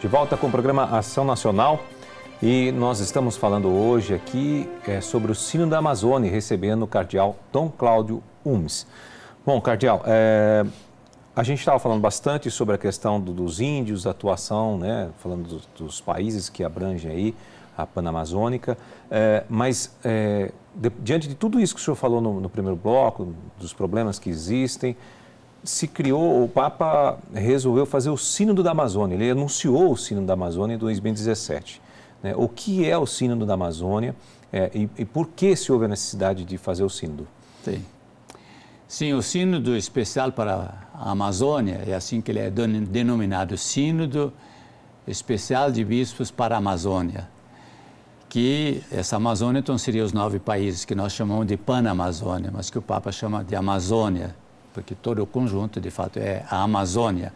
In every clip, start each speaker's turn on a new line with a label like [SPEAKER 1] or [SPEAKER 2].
[SPEAKER 1] De volta com o programa Ação Nacional e nós estamos falando hoje aqui sobre o Sínodo da Amazônia, recebendo o cardeal Dom Cláudio Umes. Bom, cardeal, a gente estava falando bastante sobre a questão dos índios, a atuação, né, falando dos países que abrangem aí a Panamazônica, mas diante de tudo isso que o senhor falou no primeiro bloco, dos problemas que existem, se criou, o Papa resolveu fazer o Sínodo da Amazônia, ele anunciou o Sínodo da Amazônia em 2017. Né? O que é o Sínodo da Amazônia e por que se houve a necessidade de fazer o Sínodo?
[SPEAKER 2] Sim, o Sínodo especial para a Amazônia, é assim que ele é denominado, Sínodo Especial de Bispos para a Amazônia, que essa Amazônia então seria os 9 países que nós chamamos de Panamazônia, mas que o Papa chama de Amazônia, porque todo o conjunto, de fato, é a Amazônia.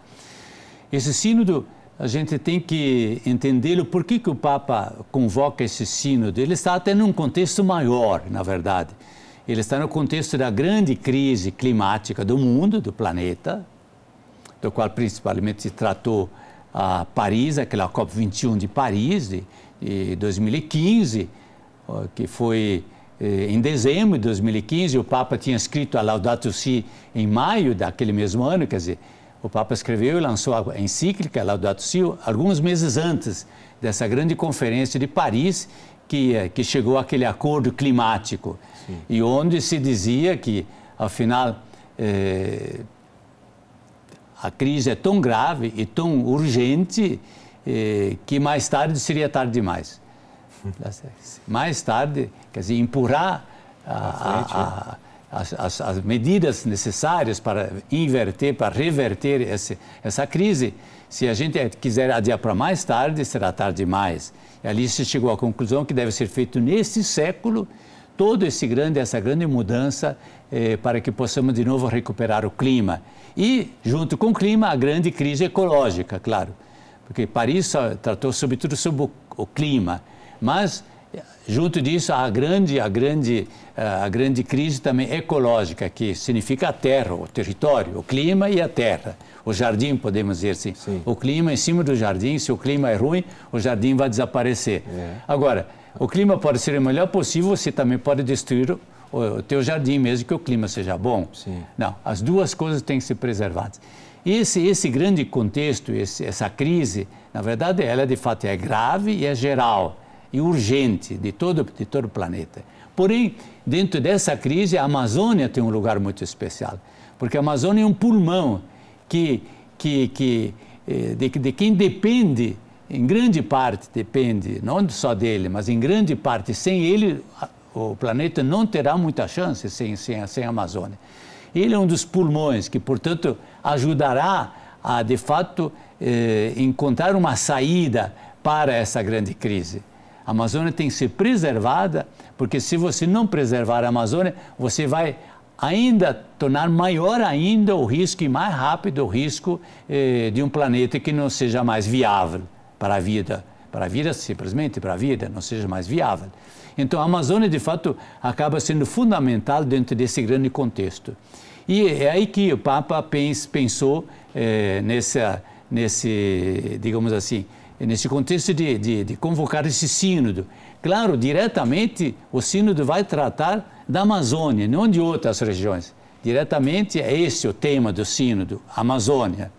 [SPEAKER 2] Esse sínodo, a gente tem que entendê-lo, por que o Papa convoca esse sínodo. Ele está até num contexto maior, na verdade. Ele está no contexto da grande crise climática do mundo, do planeta, do qual principalmente se tratou a Paris, aquela COP21 de Paris, de 2015, que foi... Em dezembro de 2015, o Papa tinha escrito a Laudato Si em maio daquele mesmo ano, quer dizer, o Papa escreveu e lançou a encíclica Laudato Si alguns meses antes dessa grande conferência de Paris, que chegou àquele acordo climático. Sim. E onde se dizia que, afinal, a crise é tão grave e tão urgente que mais tarde seria tarde demais. Mais tarde, quer dizer, empurrar as medidas necessárias para inverter, para reverter essa crise. Se a gente quiser adiar para mais tarde, será tarde demais. E ali se chegou à conclusão que deve ser feito nesse século toda essa grande mudança para que possamos de novo recuperar o clima. E, junto com o clima, a grande crise ecológica, claro. Porque Paris tratou sobretudo sobre o clima. Mas, junto disso, a grande crise também ecológica, que significa a terra, o território, o clima e a terra. O jardim, podemos dizer assim. Sim. O clima em cima do jardim, se o clima é ruim, o jardim vai desaparecer. Agora, o clima pode ser o melhor possível, você também pode destruir o teu jardim, mesmo que o clima seja bom. Sim. Não, as duas coisas têm que ser preservadas. Esse grande contexto, essa crise, na verdade, ela de fato é grave e é geral e urgente de todo o planeta. Porém, dentro dessa crise, a Amazônia tem um lugar muito especial, porque a Amazônia é um pulmão de quem depende, em grande parte depende, não só dele, mas em grande parte, sem ele, o planeta não terá muita chance sem a Amazônia. Ele é um dos pulmões que, portanto, ajudará a, de fato, encontrar uma saída para essa grande crise. A Amazônia tem que ser preservada, porque se você não preservar a Amazônia, você vai ainda tornar maior ainda o risco e mais rápido o risco de um planeta que não seja mais viável para a vida, simplesmente para a vida, não seja mais viável. Então a Amazônia, de fato, acaba sendo fundamental dentro desse grande contexto. E é aí que o Papa pensou digamos assim, nesse contexto de convocar esse sínodo. Claro, diretamente o sínodo vai tratar da Amazônia, não de outras regiões. Diretamente é esse o tema do sínodo, Amazônia.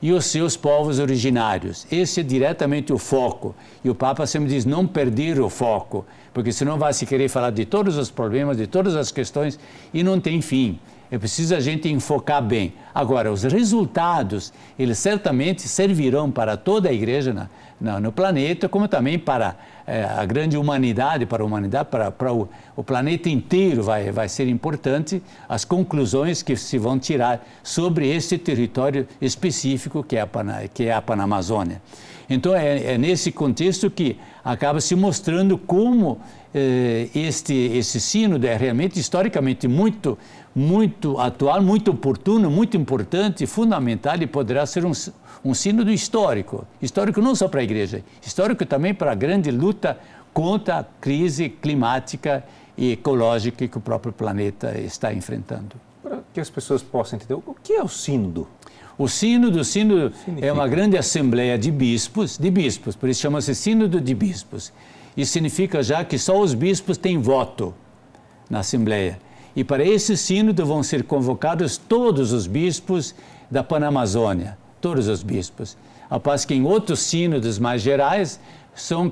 [SPEAKER 2] E os seus povos originários. Esse é diretamente o foco. E o Papa sempre diz não perder o foco, porque senão vai se querer falar de todos os problemas, de todas as questões, e não tem fim. É preciso a gente enfocar bem. Agora, os resultados, eles certamente servirão para toda a igreja no planeta, como também para a grande humanidade, para o planeta inteiro vai ser importante as conclusões que se vão tirar sobre esse território específico que é a Panamazônia. Então, é nesse contexto que acaba se mostrando como esse sínodo é realmente, historicamente, muito atual, muito oportuno, muito importante, fundamental e poderá ser um sínodo histórico. Histórico não só para a igreja, histórico também para a grande luta contra a crise climática e ecológica que o próprio planeta está enfrentando.
[SPEAKER 1] que as pessoas possam entender. O que é o sínodo?
[SPEAKER 2] O sínodo é uma grande assembleia de bispos, por isso chama-se sínodo de bispos. Isso significa já que só os bispos têm voto na assembleia. E para esse sínodo vão ser convocados todos os bispos da Panamazônia, todos os bispos. Ao passo que em outros sínodos mais gerais,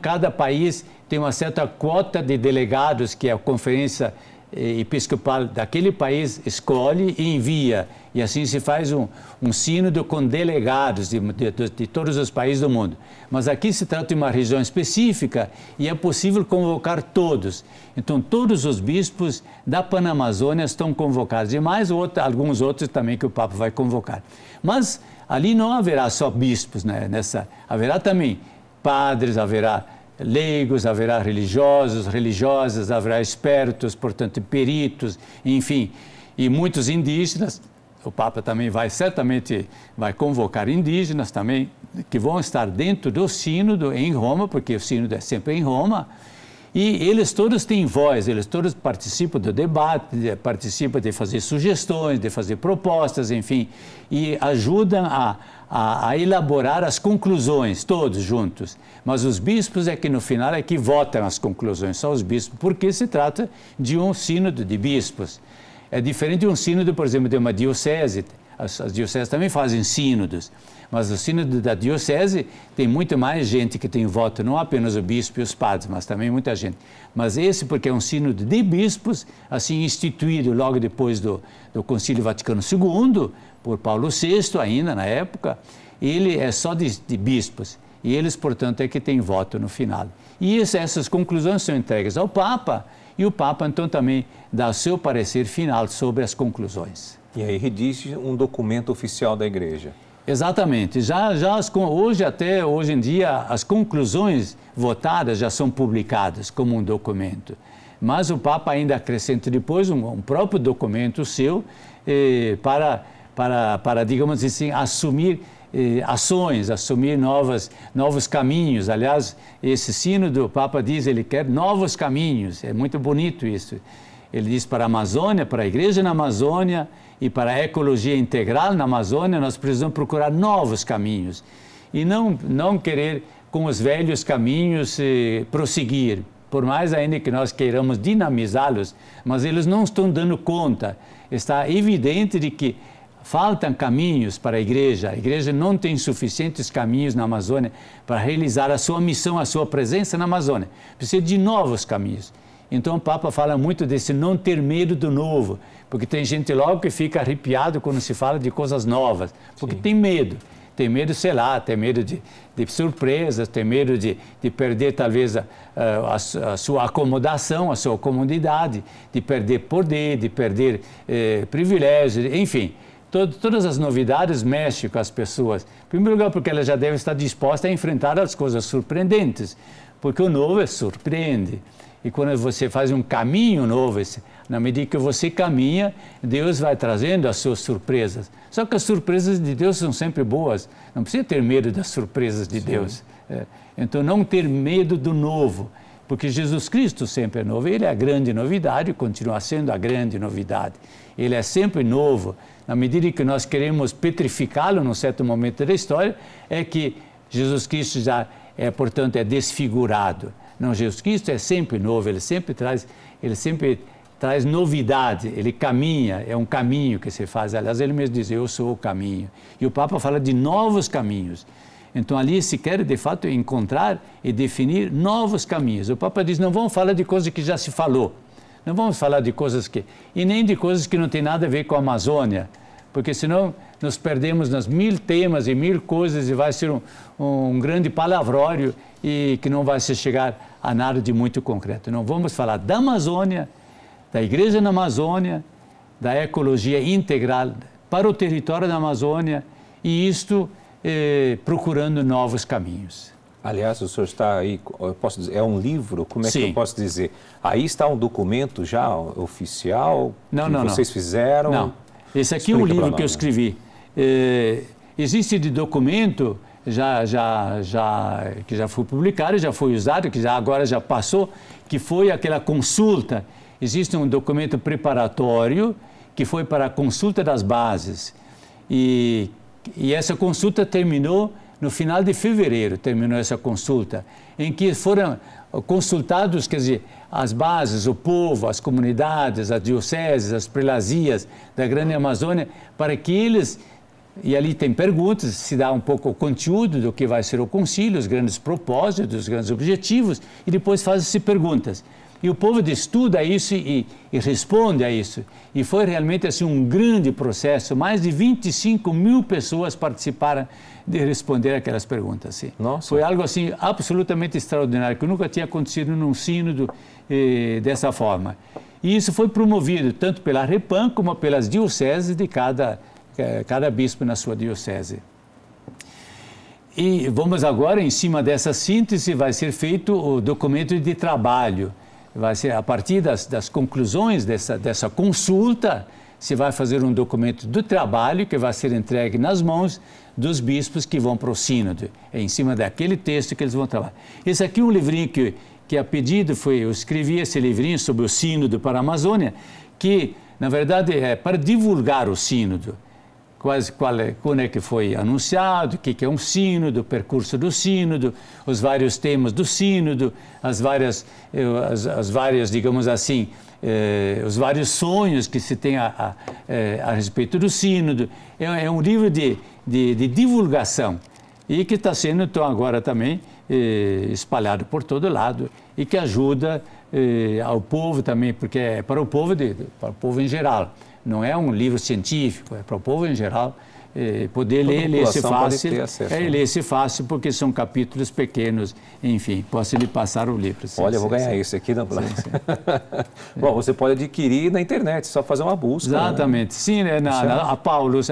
[SPEAKER 2] cada país tem uma certa quota de delegados que a conferência episcopal daquele país escolhe e envia. E assim se faz um sínodo com delegados de todos os países do mundo. Mas aqui se trata de uma região específica e é possível convocar todos. Então, todos os bispos da Panamazônia estão convocados. E mais alguns outros também que o Papa vai convocar. Mas ali não haverá só bispos, né? Haverá também padres, haverá leigos, haverá religiosos, religiosas, haverá expertos, portanto, peritos, enfim, e muitos indígenas. O Papa também certamente vai convocar indígenas também, que vão estar dentro do sínodo em Roma, porque o sínodo é sempre em Roma, e eles todos têm voz, eles todos participam do debate, participam de fazer sugestões, de fazer propostas, enfim, e ajudam a elaborar as conclusões, todos juntos. Mas os bispos é que no final é que votam as conclusões, só os bispos, porque se trata de um sínodo de bispos. É diferente de um sínodo, por exemplo, de uma diocese. As dioceses também fazem sínodos, mas o sínodo da diocese tem muito mais gente que tem voto, não apenas o bispo e os padres, mas também muita gente. Mas esse, porque é um sínodo de bispos, assim instituído logo depois do Concílio Vaticano II, por Paulo VI ainda na época, ele é só de bispos. E eles, portanto, é que têm voto no final. E essas conclusões são entregues ao Papa, e o Papa, então, também dá o seu parecer final sobre as conclusões.
[SPEAKER 1] E aí redige um documento oficial da Igreja.
[SPEAKER 2] Exatamente. Hoje em dia, as conclusões votadas já são publicadas como um documento. Mas o Papa ainda acrescenta depois um próprio documento seu para, digamos assim, assumir ações, assumir novos caminhos. Aliás, esse sínodo, o Papa diz, ele quer novos caminhos. É muito bonito isso. Ele diz para a Amazônia, para a Igreja na Amazônia e para a ecologia integral na Amazônia, nós precisamos procurar novos caminhos e não querer com os velhos caminhos prosseguir, por mais ainda que nós queiramos dinamizá-los, mas eles não estão dando conta. Está evidente de que faltam caminhos para a Igreja não tem suficientes caminhos na Amazônia para realizar a sua missão, a sua presença na Amazônia. Precisa de novos caminhos. Então o Papa fala muito desse não ter medo do novo, porque tem gente logo que fica arrepiado quando se fala de coisas novas, porque tem medo, sei lá, tem medo de surpresas, tem medo de perder talvez a sua acomodação, a sua comodidade, de perder poder, de perder privilégios, enfim. Todas as novidades mexem com as pessoas. Em primeiro lugar, porque ela já deve estar disposta a enfrentar as coisas surpreendentes, porque o novo surpreende. E quando você faz um caminho novo, na medida que você caminha, Deus vai trazendo as suas surpresas. Só que as surpresas de Deus são sempre boas. Não precisa ter medo das surpresas de Deus. Então, não ter medo do novo, porque Jesus Cristo sempre é novo. Ele é a grande novidade, continua sendo a grande novidade. Ele é sempre novo. Na medida que nós queremos petrificá-lo num certo momento da história, é que Jesus Cristo já portanto, é desfigurado. Não, Jesus Cristo é sempre novo, ele sempre traz novidade, ele caminha, é um caminho que se faz. Aliás, ele mesmo diz, eu sou o caminho. E o Papa fala de novos caminhos. Então, ali se quer, de fato, encontrar e definir novos caminhos. O Papa diz, não vamos falar de coisas que já se falou. Não vamos falar de coisas e nem de coisas que não tem nada a ver com a Amazônia, porque senão nos perdemos nas 1000 temas e 1000 coisas e vai ser um grande palavrório e que não vai se chegar a nada de muito concreto. Não vamos falar da Amazônia, da Igreja na Amazônia, da ecologia integral para o território da Amazônia e isto procurando novos caminhos.
[SPEAKER 1] Aliás, o senhor está aí, eu posso dizer, é um livro? Como é que eu posso dizer? Aí está um documento já oficial que vocês fizeram?
[SPEAKER 2] Não, esse aqui é um livro que eu escrevi. Existe de documento que já foi publicado, já foi usado, que agora já passou, que foi aquela consulta. Existe um documento preparatório que foi para a consulta das bases. E essa consulta terminou no final de fevereiro, terminou essa consulta, em que foram consultados, quer dizer, as bases, o povo, as comunidades, as dioceses, as prelazias da Grande Amazônia, para que eles, e ali tem perguntas, se dá um pouco o conteúdo do que vai ser o concílio, os grandes propósitos, os grandes objetivos, e depois fazem-se perguntas. E o povo estuda isso e responde a isso. E foi realmente assim um grande processo. Mais de 25 mil pessoas participaram de responder aquelas perguntas. Assim.
[SPEAKER 1] Nossa.
[SPEAKER 2] Foi algo assim absolutamente extraordinário, que nunca tinha acontecido num sínodo dessa forma. E isso foi promovido tanto pela Repam como pelas dioceses de cada bispo na sua diocese. E vamos agora, em cima dessa síntese, vai ser feito o documento de trabalho. Vai ser a partir das conclusões dessa consulta, se vai fazer um documento do trabalho que vai ser entregue nas mãos dos bispos que vão para o sínodo. É em cima daquele texto que eles vão trabalhar. Esse aqui é um livrinho que a pedido eu escrevi esse livrinho sobre o sínodo para a Amazônia, que na verdade é para divulgar o sínodo. Quando é que foi anunciado, o que é um sínodo, o percurso do sínodo, os vários temas do sínodo, as várias, digamos assim, os vários sonhos que se tem a respeito do sínodo. É um livro de divulgação e que está sendo, então, agora também espalhado por todo lado e que ajuda ao povo também, porque é para o povo em geral. Não é um livro científico, é para o povo em geral poder ler-se fácil. Ler-se fácil, porque são capítulos pequenos. Enfim, posso lhe passar o livro.
[SPEAKER 1] Olha, eu vou ganhar esse aqui. Bom, você pode adquirir na internet, só fazer uma busca.
[SPEAKER 2] Exatamente. Né? Sim, a Paulus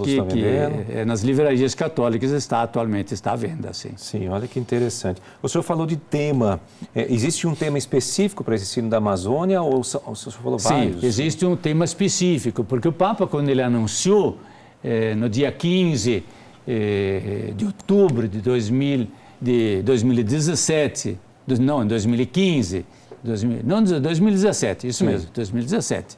[SPEAKER 2] que nas livrarias católicas atualmente está à venda.
[SPEAKER 1] Sim, olha que interessante. O senhor falou de tema. Existe um tema específico para esse sínodo da Amazônia ou o senhor falou vários?
[SPEAKER 2] Sim, existe um tema específico, porque o Papa, quando ele anunciou, no dia 15 de outubro de 2017, não, em 2015, 2017, isso mesmo, 2017,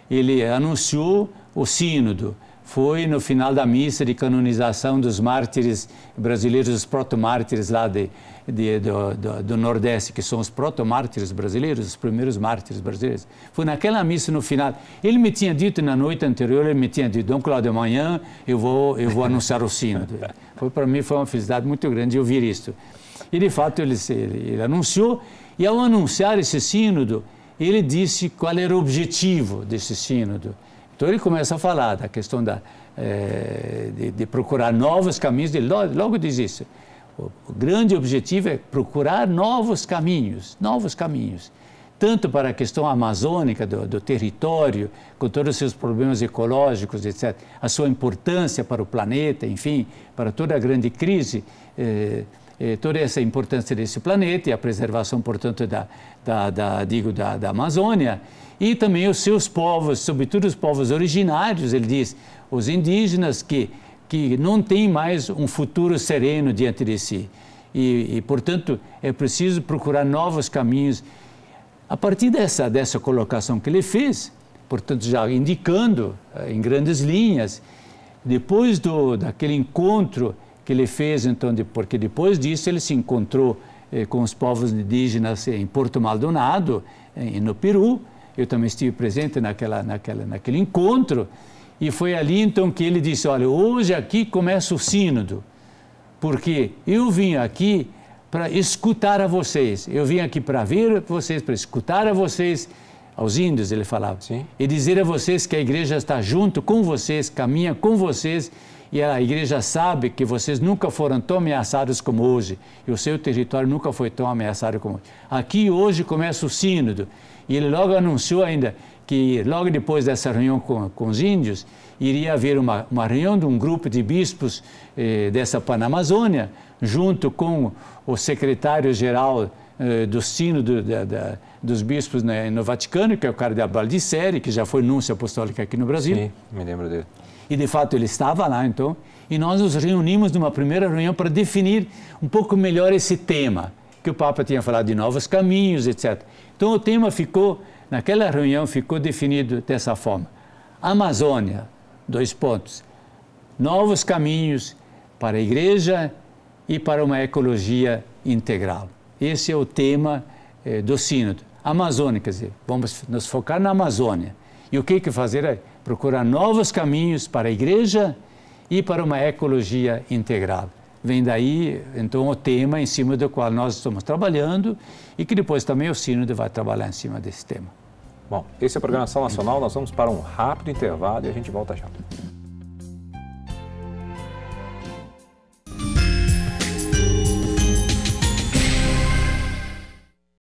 [SPEAKER 2] ele anunciou o sínodo. Foi no final da missa de canonização dos mártires brasileiros, os protomártires lá do Nordeste, que são os protomártires brasileiros, os primeiros mártires brasileiros. Foi naquela missa no final. Ele me tinha dito na noite anterior, ele me tinha dito, Dom Cláudio, amanhã eu vou anunciar o sínodo. Para mim foi uma felicidade muito grande ouvir isso. E de fato ele anunciou, e ao anunciar esse sínodo, ele disse qual era o objetivo desse sínodo. Então ele começa a falar da questão de procurar novos caminhos, ele logo diz isso. O grande objetivo é procurar novos caminhos, tanto para a questão amazônica do território, com todos os seus problemas ecológicos, etc., a sua importância para o planeta, enfim, para toda a grande crise, toda essa importância desse planeta e a preservação, portanto, da Amazônia, e também os seus povos, sobretudo os povos originários, ele diz, os indígenas que não têm mais um futuro sereno diante de si. E, portanto, é preciso procurar novos caminhos. A partir dessa colocação que ele fez, portanto, já indicando em grandes linhas, depois daquele encontro que ele fez, então, porque depois disso ele se encontrou com os povos indígenas em Porto Maldonado, no Peru. Eu também estive presente naquele encontro, e foi ali então que ele disse, olha, hoje aqui começa o sínodo, porque eu vim aqui para escutar a vocês, eu vim aqui para ver vocês, para escutar a vocês, aos índios ele falava, sim, e dizer a vocês que a igreja está junto com vocês, caminha com vocês, e a igreja sabe que vocês nunca foram tão ameaçados como hoje, e o seu território nunca foi tão ameaçado como hoje. Aqui hoje começa o sínodo, e ele logo anunciou ainda que logo depois dessa reunião com os índios, iria haver uma reunião de um grupo de bispos dessa Panamazônia, junto com o secretário-geral do sínodo dos bispos no Vaticano, que é o cardeal Baldisseri, que já foi núncio apostólico aqui no Brasil.
[SPEAKER 1] Sim, me lembro dele.
[SPEAKER 2] E, de fato, ele estava lá, então, e nós nos reunimos numa primeira reunião para definir um pouco melhor esse tema, que o Papa tinha falado de novos caminhos, etc. Então, o tema naquela reunião ficou definido dessa forma. Amazônia, 2 pontos. Novos caminhos para a igreja e para uma ecologia integral. Esse é o tema do sínodo. Amazônia, quer dizer, vamos nos focar na Amazônia. E o que fazer é procurar novos caminhos para a igreja e para uma ecologia integral. Vem daí, então, o tema em cima do qual nós estamos trabalhando e que depois também o sínodo vai trabalhar em cima desse tema.
[SPEAKER 1] Bom, esse é a Programação Nacional, nós vamos para um rápido intervalo e a gente volta já.